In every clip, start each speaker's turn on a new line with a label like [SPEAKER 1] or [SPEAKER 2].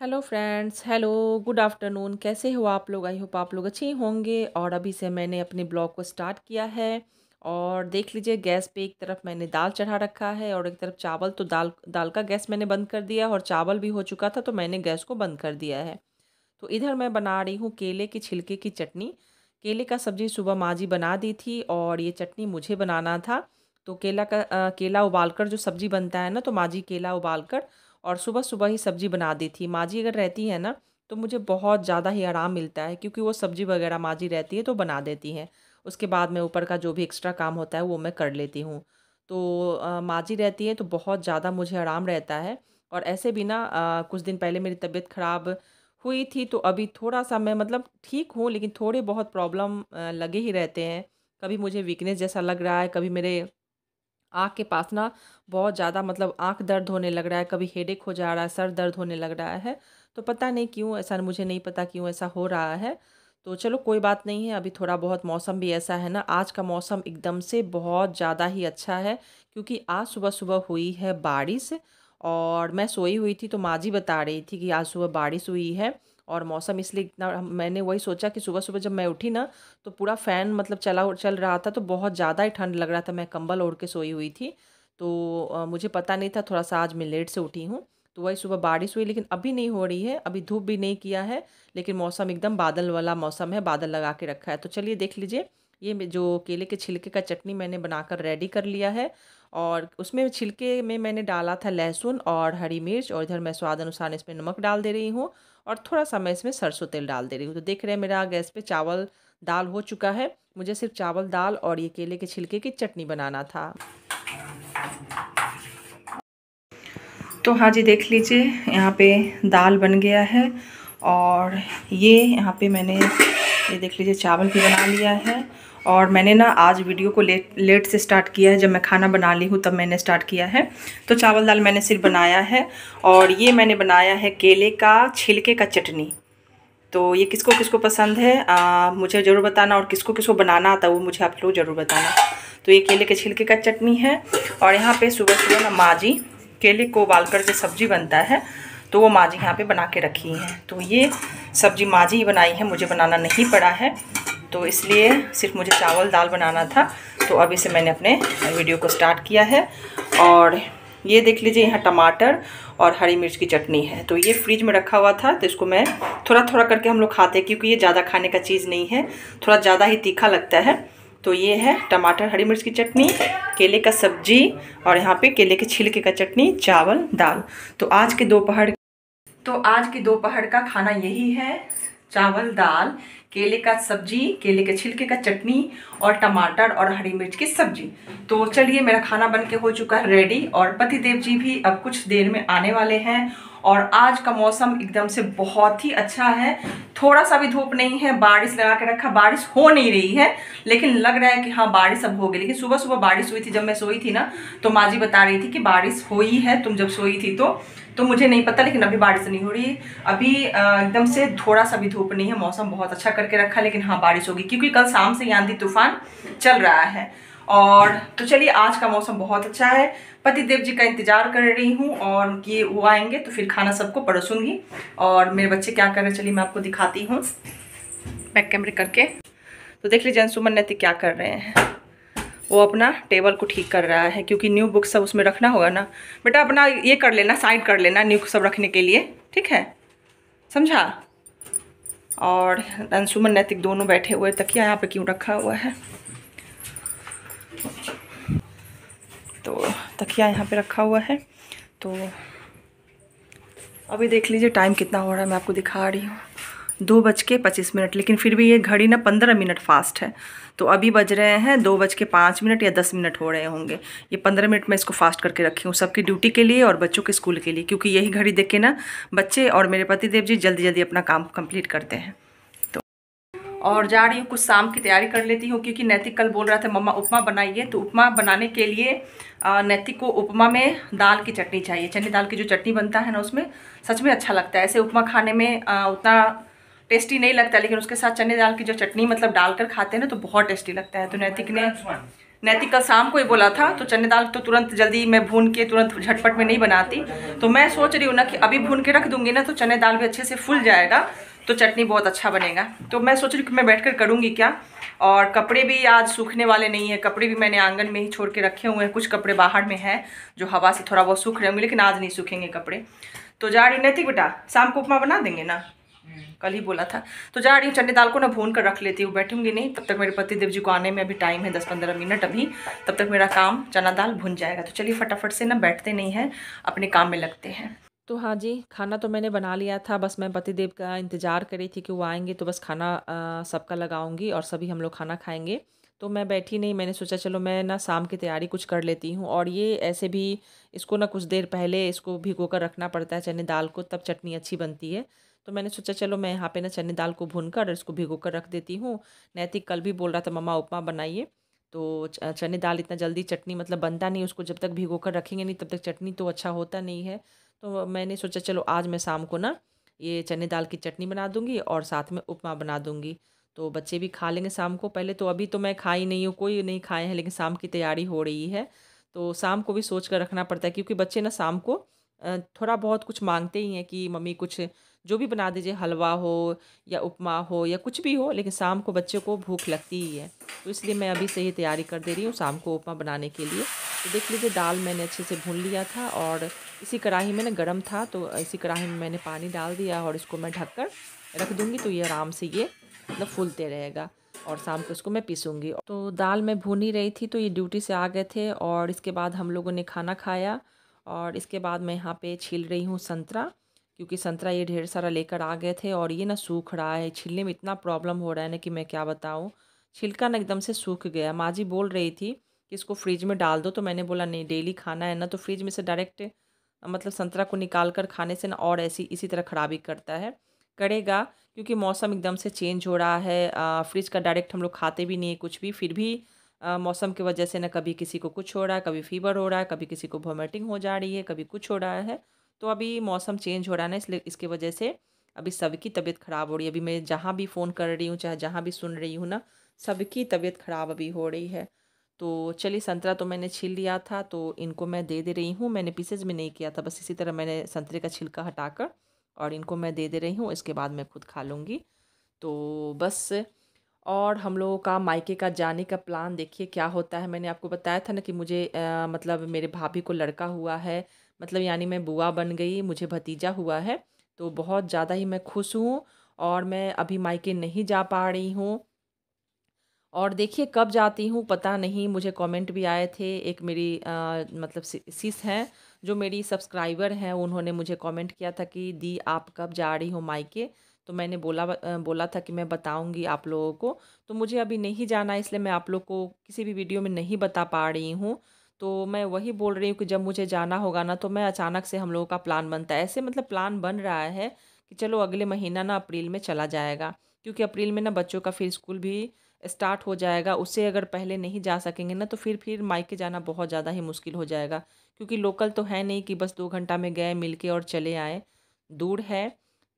[SPEAKER 1] Hello friends, hello, good afternoon. कैसे हो आप लोग? आई होप आप लोग अच्छे ही होंगे। और अभी से मैंने अपने ब्लॉग को स्टार्ट किया है। और देख लीजिए, गैस पे एक तरफ मैंने दाल चढ़ा रखा है और एक तरफ चावल। तो दाल दाल का गैस मैंने बंद कर दिया और चावल भी हो चुका था तो मैंने गैस को बंद कर दिया है। तो इधर मैं बना रही हूँ केले की छिलके की चटनी। केले का सब्ज़ी सुबह माँ जी बना दी थी और ये चटनी मुझे बनाना था। तो केला उबालकर जो सब्ज़ी बनता है ना, तो माँ जी केला उबालकर और सुबह सुबह ही सब्ज़ी बना दी थी। माँ जी अगर रहती है ना, तो मुझे बहुत ज़्यादा ही आराम मिलता है, क्योंकि वो सब्ज़ी वगैरह माँ जी रहती है तो बना देती हैं। उसके बाद में ऊपर का जो भी एक्स्ट्रा काम होता है वो मैं कर लेती हूँ। तो माँ जी रहती है तो बहुत ज़्यादा मुझे आराम रहता है। और ऐसे भी ना, कुछ दिन पहले मेरी तबीयत ख़राब हुई थी तो अभी थोड़ा-सा मैं मतलब ठीक हूँ, लेकिन थोड़े बहुत प्रॉब्लम लगे ही रहते हैं। कभी मुझे वीकनेस जैसा लग रहा है, कभी मेरे आँख के पास ना बहुत ज़्यादा मतलब आँख दर्द होने लग रहा है, कभी हेडेक हो जा रहा है, सर दर्द होने लग रहा है। तो पता नहीं क्यों ऐसा, मुझे नहीं पता क्यों ऐसा हो रहा है। तो चलो कोई बात नहीं है, अभी थोड़ा बहुत मौसम भी ऐसा है ना, आज का मौसम एकदम से बहुत ज़्यादा ही अच्छा है, क्योंकि आज सुबह-सुबह हुई है बारिश। और मैं सोई हुई थी तो माँ जी बता रही थी कि आज सुबह बारिश हुई है। और मौसम इसलिए इतना, मैंने वही सोचा कि सुबह-सुबह जब मैं उठी ना, तो पूरा फ़ैन मतलब चल रहा था तो बहुत ज़्यादा ही ठंड लग रहा था, मैं कंबल ओढ़ के सोई हुई थी। तो मुझे पता नहीं था, थोड़ा-सा आज मैं लेट से उठी हूँ। तो वही सुबह बारिश हुई, लेकिन अभी नहीं हो रही है, अभी धूप भी नहीं किया है, लेकिन मौसम एकदम बादल वाला मौसम है, बादल लगा के रखा है। तो चलिए देख लीजिए, जो केले के छिलके का चटनी मैंने बनाकर रेडी कर लिया है। और उसमें छिलके में मैंने डाला था लहसुन और हरी मिर्च, और इधर मैं स्वाद अनुसार इसमें नमक डाल दे रही हूँ। और थोड़ा-सा मैं इसमें सरसों तेल डाल दे रही हूँ। तो देख रहे हैं मेरा गैस पे चावल दाल हो चुका है। मुझे सिर्फ चावल दाल और ये केले के छिलके की चटनी बनाना था। तो हाँ जी, देख लीजिए यहाँ पे दाल बन गया है। और ये यहाँ पे मैंने, ये देख लीजिए चावल भी बना लिया है। और मैंने ना आज वीडियो को लेट से स्टार्ट किया है, जब मैं खाना बना ली हूँ तब मैंने स्टार्ट किया है। तो चावल दाल मैंने सिर्फ बनाया है। और ये मैंने बनाया है केले का छिलके का चटनी। तो ये किसको किसको पसंद है, मुझे ज़रूर बताना, और किसको किसको बनाना आता है वो मुझे आप लोग ज़रूर बताना। तो ये केले के छिलके का चटनी है। और यहाँ पे सुबह सुबह ना माँ जी केले को उबालकर जो सब्ज़ी बनता है, तो वो माँ जी यहाँ पे बना के रखी हैं। तो ये सब्ज़ी माँ जी ही बनाई है, मुझे बनाना नहीं पड़ा है। तो इसलिए सिर्फ मुझे चावल दाल बनाना था। तो अभी से मैंने अपने वीडियो को स्टार्ट किया है। और ये देख लीजिए, यहाँ टमाटर और हरी मिर्च की चटनी है। तो ये फ्रिज में रखा हुआ था, तो इसको मैं थोड़ा थोड़ा करके हम लोग खाते हैं, क्योंकि ये ज़्यादा खाने का चीज़ नहीं है, थोड़ा ज़्यादा ही तीखा लगता है। तो ये है टमाटर हरी मिर्च की चटनी, केले का सब्जी, और यहाँ पे केले के छिलके का चटनी, चावल दाल। तो आज के दोपहर का खाना यही है, चावल दाल, केले का सब्जी, केले के छिलके का चटनी, और टमाटर और हरी मिर्च की सब्जी। तो चलिए, मेरा खाना बन के हो चुका है रेडी, और पतिदेव जी भी अब कुछ देर में आने वाले हैं। और आज का मौसम एकदम से बहुत ही अच्छा है, थोड़ा सा भी धूप नहीं है, बारिश लगा के रखा, बारिश हो नहीं रही है, लेकिन लग रहा है कि हाँ बारिश अब होगी। लेकिन सुबह सुबह बारिश हुई थी, जब मैं सोई थी ना, तो माँ जी बता रही थी कि बारिश हुई है, तुम जब सोई थी तो मुझे नहीं पता, लेकिन अभी बारिश नहीं हो रही। अभी एकदम से थोड़ा सा भी धूप नहीं है, मौसम बहुत अच्छा करके रखा, लेकिन हाँ बारिश होगी, क्योंकि कल शाम से आंधी तूफान चल रहा है। और तो चलिए, आज का मौसम बहुत अच्छा है। पतिदेव जी का इंतजार कर रही हूँ, और कि वो आएंगे तो फिर खाना सबको परोसूंगी। और मेरे बच्चे क्या कर रहे हैं, चलिए मैं आपको दिखाती हूँ बैक कैमरे करके। तो देख लीजिए अंशुमन नैतिक क्या कर रहे हैं, वो अपना टेबल को ठीक कर रहा है, क्योंकि न्यू बुक सब उसमें रखना होगा ना। बेटा अपना ये कर लेना, साइड कर लेना न्यू सब रखने के लिए, ठीक है, समझा। और अंशुमन नैतिक दोनों बैठे हुए, तकिया यहाँ पे क्यों रखा हुआ है, तो तकिया यहाँ पे रखा हुआ है। तो अभी देख लीजिए टाइम कितना हो रहा है, मैं आपको दिखा रही हूँ, 2:25, लेकिन फिर भी ये घड़ी ना 15 मिनट फास्ट है। तो अभी बज रहे हैं 2:05 या 10 मिनट हो रहे होंगे। ये 15 मिनट मैं इसको फास्ट करके रखी हूँ, सबकी ड्यूटी के लिए और बच्चों के स्कूल के लिए, क्योंकि यही घड़ी देख के ना बच्चे और मेरे पतिदेव जी जल्दी जल्दी अपना काम कंप्लीट करते हैं। तो और जा रही हूँ, कुछ शाम की तैयारी कर लेती हूँ, क्योंकि नैतिक कल बोल रहा था मम्मा उपमा बनाइए। तो उपमा बनाने के लिए नैतिक को उपमा में दाल की चटनी चाहिए। चने दाल की जो चटनी बनता है ना, उसमें सच में अच्छा लगता है। ऐसे उपमा खाने में उतना टेस्टी नहीं लगता, लेकिन उसके साथ चने दाल की जो चटनी मतलब डालकर खाते हैं ना, तो बहुत टेस्टी लगता है। तो नैतिक ने नैतिक कल शाम को ही बोला था, तो चने दाल तो तुरंत जल्दी मैं भून के तुरंत झटपट में नहीं बनाती, तो मैं सोच रही हूँ ना कि अभी भून के रख दूंगी ना तो चने दाल भी अच्छे से फूल जाएगा, तो चटनी बहुत अच्छा बनेगा। तो मैं सोच रही हूँ कि मैं बैठकर करूँगी क्या। और कपड़े भी आज सूखने वाले नहीं है, कपड़े भी मैंने आंगन में ही छोड़ के रखे हुए हैं, कुछ कपड़े बाहर में हैं जो हवा से थोड़ा बहुत सूख रहे होंगे, लेकिन आज नहीं सूखेंगे कपड़े। तो जा रही नैतिक बेटा, शाम को उपमा बना देंगे ना, कल ही बोला था। तो जा रही हूँ चने दाल को ना भून कर रख लेती हूँ, बैठूंगी नहीं, तब तक मेरे पति देव जी को आने में अभी टाइम है 10-15 मिनट अभी, तब तक मेरा काम चना दाल भुन जाएगा। तो चलिए फटाफट से ना बैठते नहीं हैं, अपने काम में लगते हैं। तो हाँ जी, खाना तो मैंने बना लिया था, बस मैं पति देव का इंतज़ार कर रही थी कि वो आएंगे तो बस खाना सबका लगाऊंगी और सभी हम लोग खाना खाएंगे। तो मैं बैठी नहीं, मैंने सोचा चलो मैं ना शाम की तैयारी कुछ कर लेती हूँ। और ये ऐसे भी इसको ना कुछ देर पहले इसको भिगो कर रखना पड़ता है चने दाल को, तब चटनी अच्छी बनती है। तो मैंने सोचा चलो मैं यहाँ पे ना चने दाल को भून कर इसको भिगो कर रख देती हूँ। नैतिक कल भी बोल रहा था मम्मा उपमा बनाइए, तो चने दाल इतना जल्दी चटनी मतलब बनता नहीं, उसको जब तक भिगो कर रखेंगे नहीं तब तक चटनी तो अच्छा होता नहीं है। तो मैंने सोचा चलो आज मैं शाम को ना ये चने दाल की चटनी बना दूंगी और साथ में उपमा बना दूंगी, तो बच्चे भी खा लेंगे शाम को। पहले तो अभी तो मैं खाई नहीं हूँ, कोई नहीं खाए हैं, लेकिन शाम की तैयारी हो रही है, तो शाम को भी सोच कर रखना पड़ता है, क्योंकि बच्चे ना शाम को थोड़ा बहुत कुछ मांगते ही हैं कि मम्मी कुछ जो भी बना दीजिए, हलवा हो या उपमा हो या कुछ भी हो, लेकिन शाम को बच्चे को भूख लगती ही है। तो इसलिए मैं अभी से ही तैयारी कर दे रही हूँ शाम को उपमा बनाने के लिए। तो देख लीजिए दाल मैंने अच्छे से भून लिया था और इसी कढ़ाई में ना गर्म था, तो इसी कढ़ाई में मैंने पानी डाल दिया और इसको मैं ढककर रख दूँगी, तो ये आराम से ये मतलब फूलते रहेगा और शाम को इसको मैं पीसूँगी। तो दाल मैं भून ही रही थी, तो ये ड्यूटी से आ गए थे और इसके बाद हम लोगों ने खाना खाया। और इसके बाद मैं यहाँ पे छील रही हूँ संतरा, क्योंकि संतरा ये ढेर सारा लेकर आ गए थे और ये ना सूख रहा है, छीलने में इतना प्रॉब्लम हो रहा है ना कि मैं क्या बताऊँ। छिलका ना एकदम से सूख गया। माँ जी बोल रही थी कि इसको फ्रिज में डाल दो, तो मैंने बोला नहीं, डेली खाना है ना, तो फ्रिज में से डायरेक्ट मतलब संतरा को निकाल कर खाने से ना और ऐसी इसी तरह ख़राबी करता है, करेगा, क्योंकि मौसम एकदम से चेंज हो रहा है। फ्रिज का डायरेक्ट हम लोग खाते भी नहीं है कुछ भी, फिर भी मौसम की वजह से ना कभी किसी को कुछ हो रहा है, कभी फीवर हो रहा है, कभी किसी को वॉमिटिंग हो जा रही है, कभी कुछ हो रहा है। तो अभी मौसम चेंज हो रहा है ना, इसलिए इसकी वजह से अभी सबकी तबीयत ख़राब हो रही है। अभी मैं जहाँ भी फ़ोन कर रही हूँ, चाहे जहाँ भी सुन रही हूँ ना, सबकी तबीयत ख़राब अभी हो रही है। तो चलिए संतरा तो मैंने छील लिया था, तो इनको मैं दे रही हूँ। मैंने पीसेज में नहीं किया था, बस इसी तरह मैंने संतरे का छिलका हटाकर और इनको मैं दे रही हूँ। इसके बाद मैं खुद खा लूँगी। तो बस, और हम लोगों का मायके का जाने का प्लान देखिए क्या होता है। मैंने आपको बताया था ना कि मुझे मतलब मेरे भाभी को लड़का हुआ है, मतलब यानी मैं बुआ बन गई, मुझे भतीजा हुआ है। तो बहुत ज़्यादा ही मैं खुश हूँ और मैं अभी मायके नहीं जा पा रही हूँ। और देखिए कब जाती हूँ पता नहीं। मुझे कमेंट भी आए थे, एक मेरी मतलब सिस हैं जो मेरी सब्सक्राइबर हैं, उन्होंने मुझे कमेंट किया था कि दी आप कब जा रही हो मायके। तो मैंने बोला था कि मैं बताऊंगी आप लोगों को। तो मुझे अभी नहीं जाना है, इसलिए मैं आप लोग को किसी भी वीडियो में नहीं बता पा रही हूँ। तो मैं वही बोल रही हूँ कि जब मुझे जाना होगा ना, तो मैं अचानक से हम लोगों का प्लान बनता है, ऐसे मतलब प्लान बन रहा है कि चलो अगले महीना ना अप्रैल में चला जाएगा, क्योंकि अप्रैल में ना बच्चों का फिर स्कूल भी स्टार्ट हो जाएगा। उससे अगर पहले नहीं जा सकेंगे ना, तो फिर मायके जाना बहुत ज़्यादा ही मुश्किल हो जाएगा, क्योंकि लोकल तो है नहीं कि बस 2 घंटा में गए मिल के और चले आए। दूर है,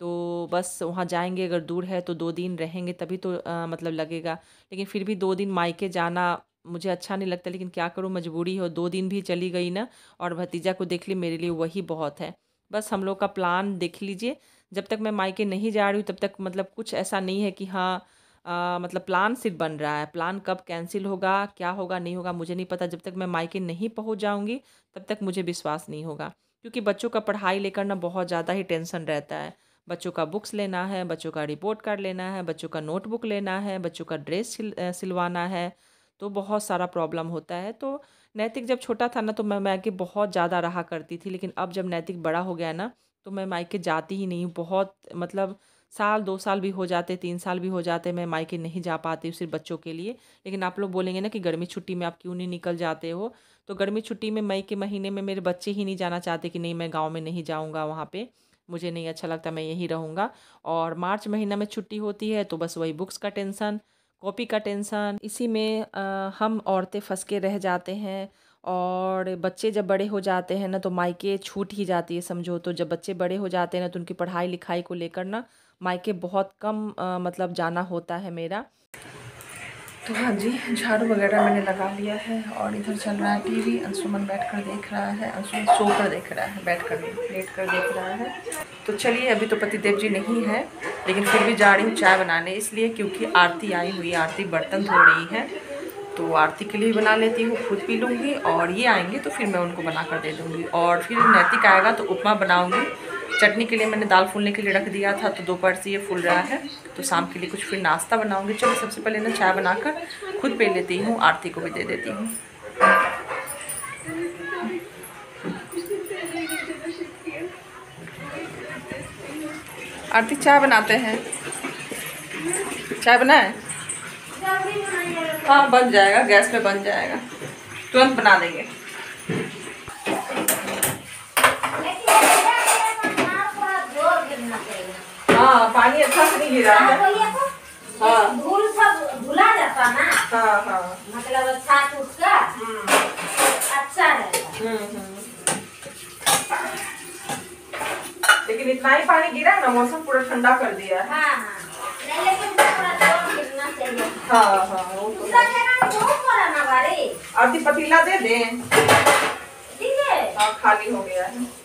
[SPEAKER 1] तो बस वहाँ जाएंगे, अगर दूर है तो 2 दिन रहेंगे तभी तो मतलब लगेगा। लेकिन फिर भी 2 दिन मायके जाना मुझे अच्छा नहीं लगता, लेकिन क्या करूँ, मजबूरी हो। 2 दिन भी चली गई ना और भतीजा को देख ली, मेरे लिए वही बहुत है। बस हम लोग का प्लान देख लीजिए, जब तक मैं मायके नहीं जा रही हूँ तब तक मतलब कुछ ऐसा नहीं है कि हाँ मतलब प्लान सिर्फ बन रहा है। प्लान कब कैंसिल होगा, क्या होगा, नहीं होगा, मुझे नहीं पता। जब तक मैं मायके नहीं पहुंच जाऊंगी तब तक मुझे विश्वास नहीं होगा, क्योंकि बच्चों का पढ़ाई लेकर ना बहुत ज़्यादा ही टेंशन रहता है। बच्चों का बुक्स लेना है, बच्चों का रिपोर्ट कार्ड लेना है, बच्चों का नोटबुक लेना है, बच्चों का ड्रेस सिलवाना है, तो बहुत सारा प्रॉब्लम होता है। तो नैतिक जब छोटा था ना, तो मैं मायके बहुत ज़्यादा रहा करती थी, लेकिन अब जब नैतिक बड़ा हो गया ना, तो मैं मायके जाती ही नहीं हूँ। बहुत मतलब साल 2 साल भी हो जाते, 3 साल भी हो जाते, मैं मायके नहीं जा पाती हूँ सिर्फ बच्चों के लिए। लेकिन आप लोग बोलेंगे ना कि गर्मी छुट्टी में आप क्यों नहीं निकल जाते हो, तो गर्मी छुट्टी में मई के महीने में मेरे बच्चे ही नहीं जाना चाहते कि नहीं मैं गाँव में नहीं जाऊँगा, वहाँ पे मुझे नहीं अच्छा लगता, मैं यहीं रहूँगा। और मार्च महीना में छुट्टी होती है, तो बस वही बुक्स का टेंशन, कॉपी का टेंशन, इसी में हम औरतें फंस के रह जाते हैं। और बच्चे जब बड़े हो जाते हैं ना, तो मायके छूट ही जाती है समझो। तो जब बच्चे बड़े हो जाते हैं ना, तो उनकी पढ़ाई लिखाई को लेकर ना मायके बहुत कम मतलब जाना होता है मेरा। तो हाँ जी, झाड़ू वगैरह मैंने लगा लिया है और इधर चल रहा है टीवी। अंशुमन बैठकर देख रहा है, अंशुमन सोकर देख रहा है, बैठकर लेट कर देख रहा है। तो चलिए, अभी तो पतिदेव जी नहीं है, लेकिन फिर भी जा रही हूँ चाय बनाने, इसलिए क्योंकि आरती आई हुई है, आरती बर्तन धो रही है, तो आरती के लिए बना लेती हूँ, खुद पी लूँगी और ये आएंगे तो फिर मैं उनको बना कर दे दूँगी। और फिर नैतिक आएगा तो उपमा बनाऊँगी। चटनी के लिए मैंने दाल फूलने के लिए रख दिया था, तो दोपहर से ये फूल रहा है, तो शाम के लिए कुछ फिर नाश्ता बनाऊंगी। चलो सबसे पहले ना चाय बनाकर खुद पी लेती हूँ, आरती को भी दे देती हूँ। आरती चाय बनाते हैं, चाय बनाए? हाँ बन जाएगा, गैस पे बन जाएगा, तुरंत बना देंगे। हाँ पानी अच्छा से नहीं गिरा है। हाँ धूल सब धुला जाता ना। हाँ हाँ मतलब छाछ उठ का अच्छा रहेगा। लेकिन इतना ही पानी गिरा ना, मौसम पूरा ठंडा कर दिया है। हाँ हाँ नहीं, लेकिन पूरा जोर गिरना चाहिए। हाँ हाँ वो तो है। आरती पतीला दे दें, ठीक है? हाँ खाली हो गया है।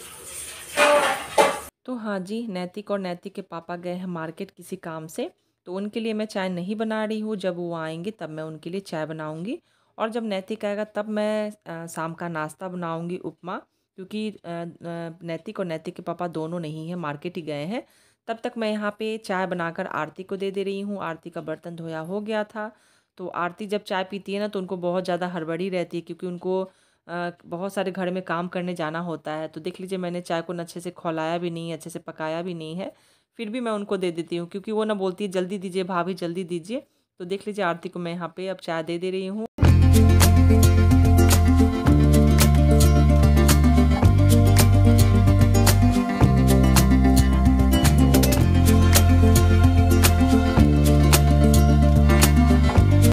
[SPEAKER 1] तो हाँ जी, नैतिक और नैतिक के पापा गए हैं मार्केट किसी काम से, तो उनके लिए मैं चाय नहीं बना रही हूँ। जब वो आएंगे तब मैं उनके लिए चाय बनाऊँगी, और जब नैतिक आएगा तब मैं शाम का नाश्ता बनाऊँगी, उपमा। क्योंकि नैतिक और नैतिक के पापा दोनों नहीं हैं, मार्केट ही गए हैं। तब तक मैं यहाँ पे चाय बनाकर आरती को दे रही हूँ। आरती का बर्तन धोया हो गया था। तो आरती जब चाय पीती है ना, तो उनको बहुत ज़्यादा हड़बड़ी रहती है, क्योंकि उनको बहुत सारे घर में काम करने जाना होता है। तो देख लीजिए, मैंने चाय को अच्छे से खौलाया भी नहीं है, अच्छे से पकाया भी नहीं है, फिर भी मैं उनको दे देती हूँ, क्योंकि वो ना बोलती है जल्दी दीजिए भाभी जल्दी दीजिए। तो देख लीजिए, आरती को मैं यहाँ पे अब चाय दे रही हूँ।